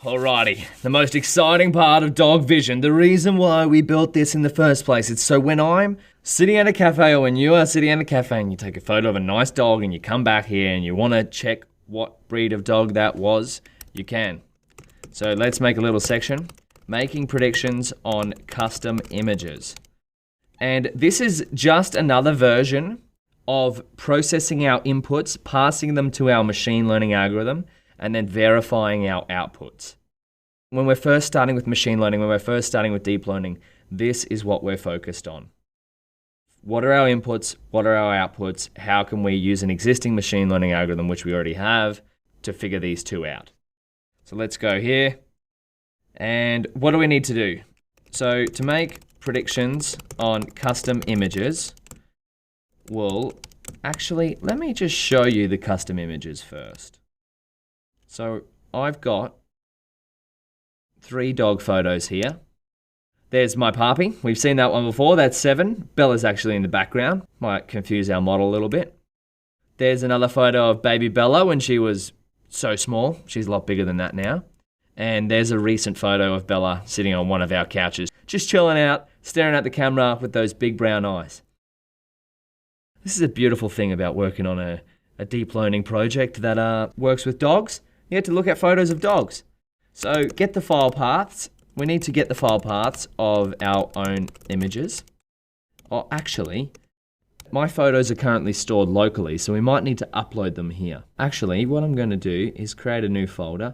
Alrighty, the most exciting part of Dog Vision, the reason why we built this in the first place, it's so when I'm sitting at a cafe or when you are sitting at a cafe and you take a photo of a nice dog and you come back here and you want to check what breed of dog that was, you can. So let's make a little section, making predictions on custom images. And this is just another version of processing our inputs, passing them to our machine learning algorithm, and then verifying our outputs. When we're first starting with machine learning, when we're first starting with deep learning, this is what we're focused on. What are our inputs? What are our outputs? How can we use an existing machine learning algorithm, which we already have, to figure these two out? So let's go here. And what do we need to do? So to make predictions on custom images, let me just show you the custom images first. So I've got 3 dog photos here. There's my puppy. We've seen that one before. That's 7. Bella's actually in the background. Might confuse our model a little bit. There's another photo of baby Bella when she was so small. She's a lot bigger than that now. And there's a recent photo of Bella sitting on one of our couches, just chilling out, staring at the camera with those big brown eyes. This is a beautiful thing about working on a deep learning project that works with dogs. You get to look at photos of dogs. So get the file paths. We need to get the file paths of our own images. Oh, actually, my photos are currently stored locally, so we might need to upload them here. Actually, what I'm going to do is create a new folder.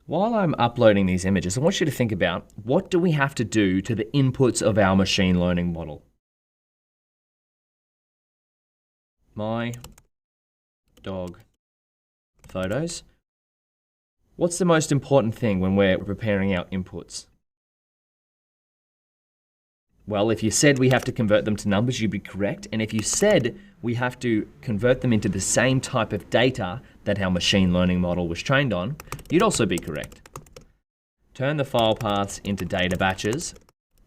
While I'm uploading these images, I want you to think about what do we have to do to the inputs of our machine learning model. My dog photos. What's the most important thing when we're preparing our inputs? Well, if you said we have to convert them to numbers, you'd be correct. And if you said we have to convert them into the same type of data that our machine learning model was trained on, you'd also be correct. Turn the file paths into data batches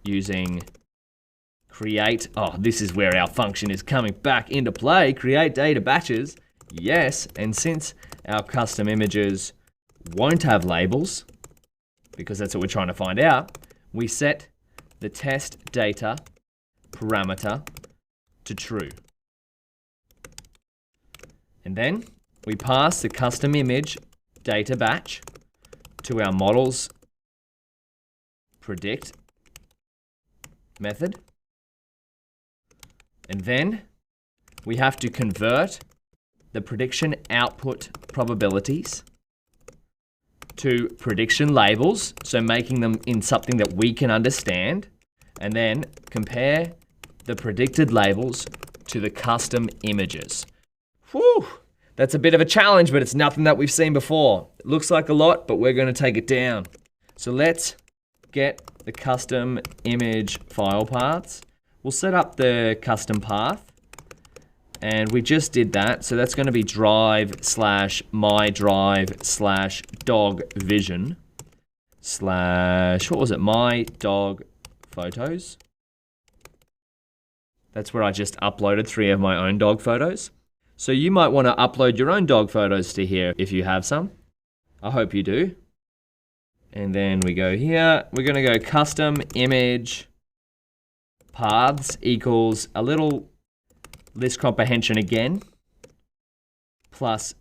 using create. Oh, this is where our function is coming back into play. Create data batches. Yes, and since our custom images won't have labels, because that's what we're trying to find out, we set the test data parameter to true. And then we pass the custom image data batch to our model's predict method. And then we have to convert the prediction output probabilities to prediction labels, so making them in something that we can understand, and then compare the predicted labels to the custom images. Whew, that's a bit of a challenge, but it's nothing that we've seen before. It looks like a lot, but we're going to take it down. So let's get the custom image file paths. We'll set up the custom path. And we just did that, so that's going to be drive/my drive/dog vision/ what was it, my dog photos. That's where I just uploaded 3 of my own dog photos. So you might want to upload your own dog photos to here if you have some. I hope you do. And then we go here, we're going to go custom image paths equals a little list comprehension again, plus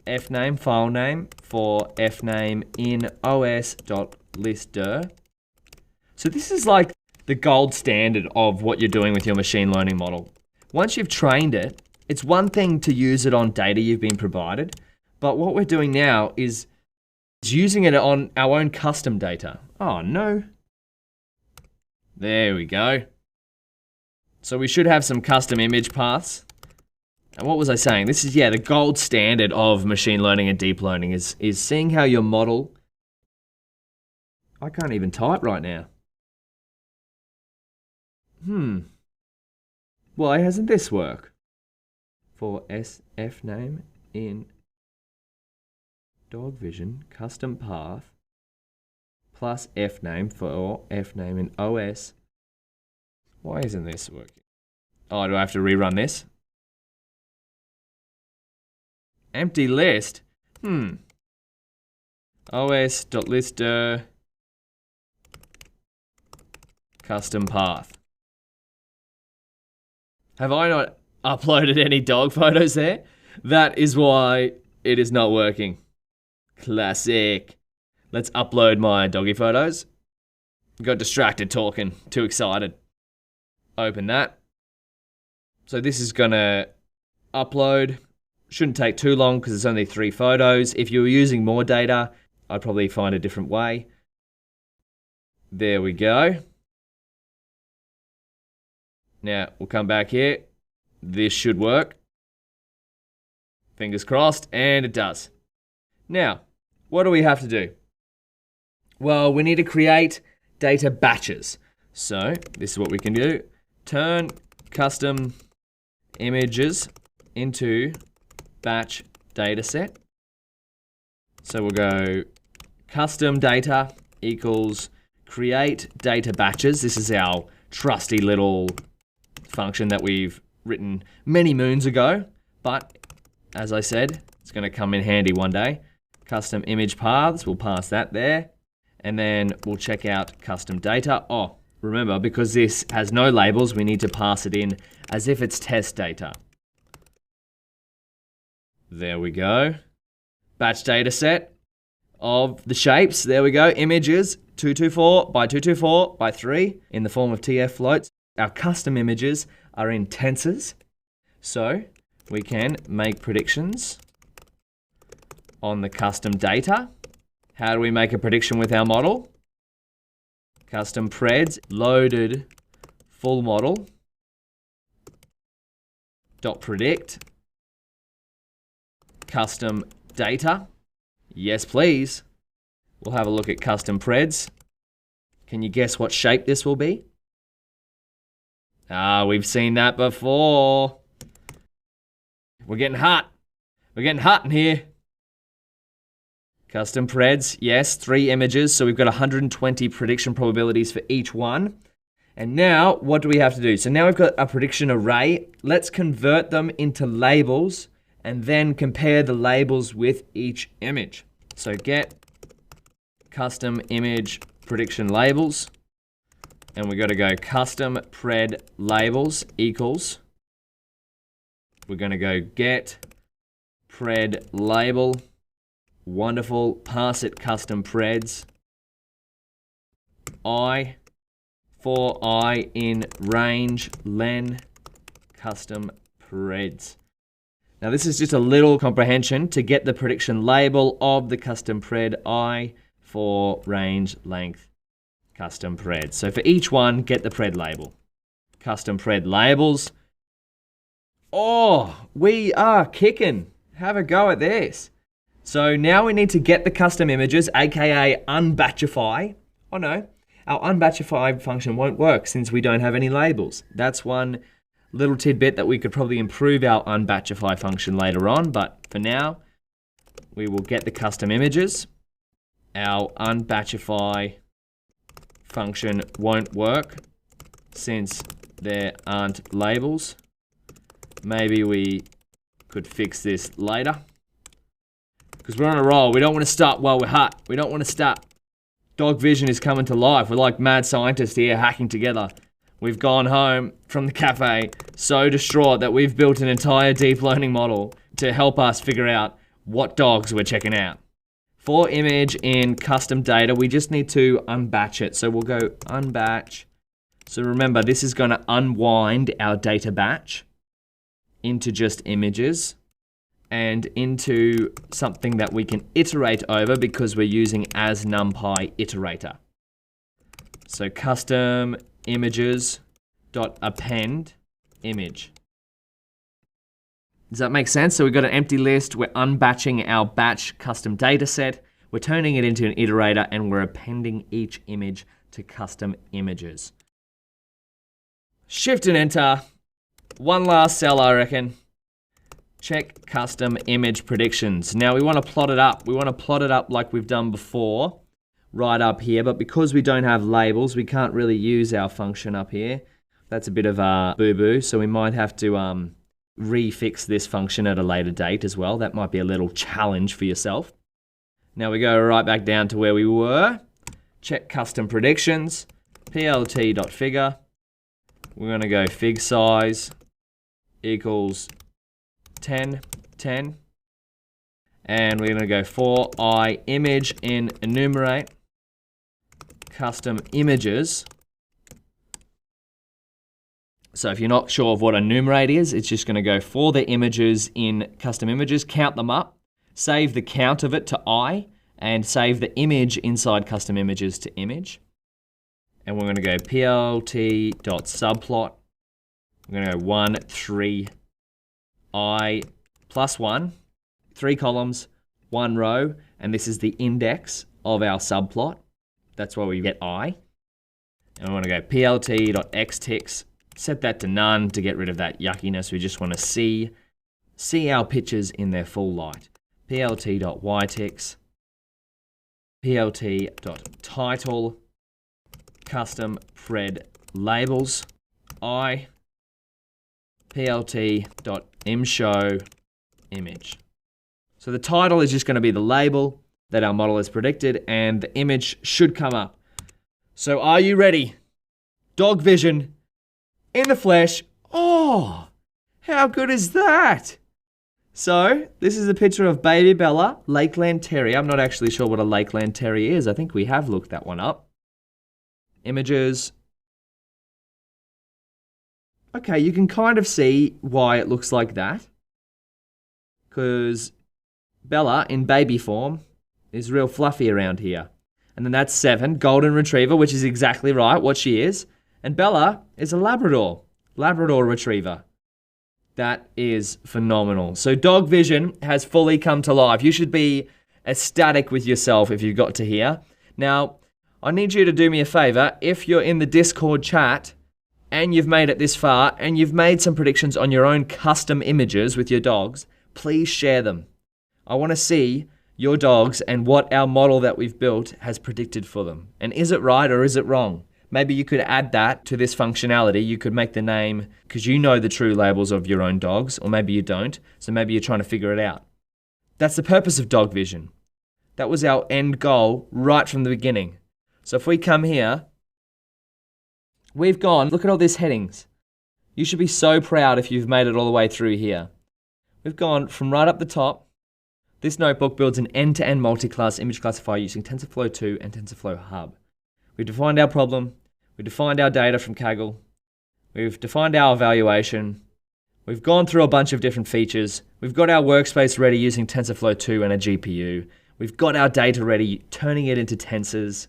fname, file name for fname in os.listdir. So this is like the gold standard of what you're doing with your machine learning model. Once you've trained it, it's one thing to use it on data you've been provided, but what we're doing now is using it on our own custom data. Oh no. There we go. So we should have some custom image paths. And what was I saying? This is, the gold standard of machine learning and deep learning is seeing how your model... I can't even type right now. Why hasn't this work? For SF name in dog vision, custom path, plus fname for fname in OS. Why isn't this working? Oh, do I have to rerun this? Empty list? os.listdir custom path. Have I not uploaded any dog photos there? That is why it is not working. Classic. Let's upload my doggy photos. Got distracted talking, too excited. Open that. So this is gonna upload. Shouldn't take too long because it's only 3 photos. If you were using more data, I'd probably find a different way. There we go. Now we'll come back here. This should work. Fingers crossed, and it does. Now, what do we have to do? Well, we need to create data batches. So this is what we can do. Turn custom images into batch dataset. So we'll go custom data equals create data batches. This is our trusty little function that we've written many moons ago, but as I said, it's going to come in handy one day. Custom image paths, we'll pass that there, and then we'll check out custom data. Oh, remember, because this has no labels, we need to pass it in as if it's test data. There we go. Batch data set of the shapes. There we go. Images 224 by 224 by 3 in the form of TF floats. Our custom images are in tensors. So we can make predictions on the custom data. How do we make a prediction with our model? Custom preds loaded full model dot predict custom data. Yes, please. We'll have a look at custom preds. Can you guess what shape this will be? Ah, we've seen that before. We're getting hot. We're getting hot in here. Custom preds, yes, 3 images. So we've got 120 prediction probabilities for each one. And now, what do we have to do? So now we've got a prediction array. Let's convert them into labels and then compare the labels with each image. So get custom image prediction labels. And we got to go custom pred labels equals. We're going to go get pred label. Wonderful. Pass it custom preds. I for I in range len custom preds. Now this is just a little comprehension to get the prediction label of the custom pred I for range length custom pred. So for each one, get the pred label. Custom pred labels. Oh, we are kicking. Have a go at this. So now we need to get the custom images, aka unbatchify. Oh no, our unbatchify function won't work since we don't have any labels. That's one little tidbit that we could probably improve our unbatchify function later on, but for now, we will get the custom images. Our unbatchify function won't work since there aren't labels. Maybe we could fix this later. Because we're on a roll. We don't want to stop while we're hot. We don't want to stop. Dog vision is coming to life. We're like mad scientists here hacking together. We've gone home from the cafe so distraught that we've built an entire deep learning model to help us figure out what dogs we're checking out. For image in custom data, we just need to unbatch it. So we'll go unbatch. So remember, this is going to unwind our data batch into just images and into something that we can iterate over because we're using as NumPy iterator. So custom images dot append image. Does that make sense? So we've got an empty list. We're unbatching our batch custom data set. We're turning it into an iterator and we're appending each image to custom images. Shift and enter. One last cell, I reckon. Check custom image predictions. Now we want to plot it up. We want to plot it up like we've done before, right up here. But because we don't have labels, we can't really use our function up here. That's a bit of a boo-boo. So we might have to refix this function at a later date as well. That might be a little challenge for yourself. Now we go right back down to where we were. Check custom predictions, plt.figure. We're going to go fig size equals 10, 10. And we're going to go for I image in enumerate custom images. So if you're not sure of what enumerate is, it's just going to go for the images in custom images, count them up, save the count of it to I, and save the image inside custom images to image. And we're going to go plt.subplot. We're going to go 1, 3, I plus 1, 3 columns, 1 row, and this is the index of our subplot. That's why we get I. And we want to go plt.xticks. Set that to none to get rid of that yuckiness. We just want to see our pictures in their full light. plt.yticks, plt.title, custom pred labels, I, plt.imshow image. So the title is just going to be the label that our model has predicted, and the image should come up. So are you ready? Dog vision in the flesh. Oh, how good is that? So this is a picture of baby Bella, Lakeland Terrier. I'm not actually sure what a Lakeland Terrier is. I think we have looked that one up. Images. Okay, you can kind of see why it looks like that. Because Bella, in baby form, is real fluffy around here. And then that's 7, Golden Retriever, which is exactly right, what she is. And Bella is a Labrador Retriever. That is phenomenal. So dog vision has fully come to life. You should be ecstatic with yourself if you've got to here. Now, I need you to do me a favor. If you're in the Discord chat and you've made it this far and you've made some predictions on your own custom images with your dogs, please share them. I want to see your dogs and what our model that we've built has predicted for them. And is it right or is it wrong? Maybe you could add that to this functionality. You could make the name, because you know the true labels of your own dogs, or maybe you don't, so maybe you're trying to figure it out. That's the purpose of dog vision. That was our end goal right from the beginning. So if we come here, we've gone, look at all these headings. You should be so proud if you've made it all the way through here. We've gone from right up the top. This notebook builds an end-to-end multi-class image classifier using TensorFlow 2 and TensorFlow Hub. We've defined our problem. We've defined our data from Kaggle. We've defined our evaluation. We've gone through a bunch of different features. We've got our workspace ready using TensorFlow 2 and a GPU. We've got our data ready, turning it into tensors.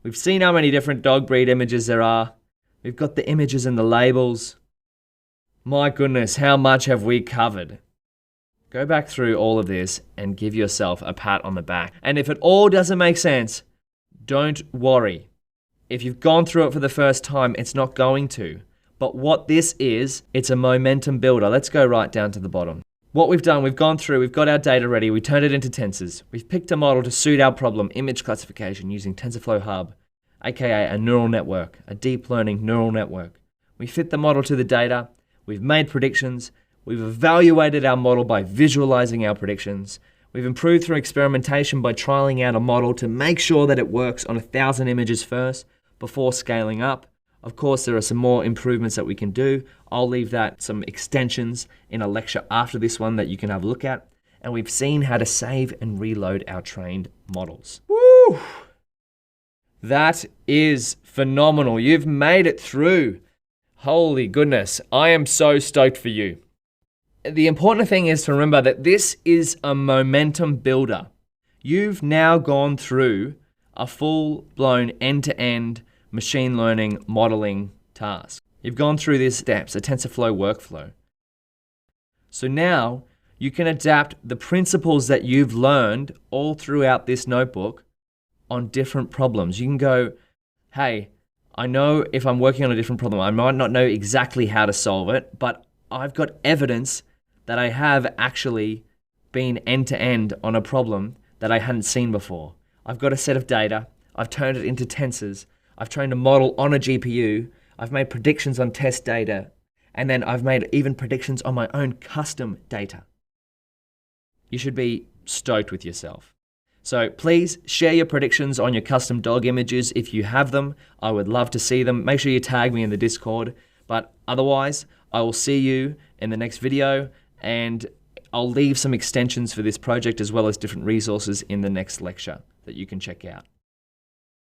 We've seen how many different dog breed images there are. We've got the images and the labels. My goodness, how much have we covered? Go back through all of this and give yourself a pat on the back. And if it all doesn't make sense, don't worry. If you've gone through it for the first time, it's not going to. But what this is, it's a momentum builder. Let's go right down to the bottom. What we've done, we've gone through, we've got our data ready, we turned it into tensors. We've picked a model to suit our problem, image classification, using TensorFlow Hub, aka a neural network, a deep learning neural network. We fit the model to the data, we've made predictions, we've evaluated our model by visualizing our predictions, we've improved through experimentation by trialing out a model to make sure that it works on 1,000 images first before scaling up. Of course, there are some more improvements that we can do. I'll leave that, some extensions in a lecture after this one that you can have a look at. And we've seen how to save and reload our trained models. Woo! That is phenomenal. You've made it through. Holy goodness. I am so stoked for you. The important thing is to remember that this is a momentum builder. You've now gone through a full-blown end-to-end machine learning modeling task. You've gone through these steps, a TensorFlow workflow. So now you can adapt the principles that you've learned all throughout this notebook on different problems. You can go, hey, I know if I'm working on a different problem, I might not know exactly how to solve it, but I've got evidence that I have actually been end-to-end on a problem that I hadn't seen before. I've got a set of data, I've turned it into tensors, I've trained a model on a GPU, I've made predictions on test data, and then I've made even predictions on my own custom data. You should be stoked with yourself. So please share your predictions on your custom dog images if you have them. I would love to see them. Make sure you tag me in the Discord. But otherwise, I will see you in the next video, and I'll leave some extensions for this project as well as different resources in the next lecture that you can check out.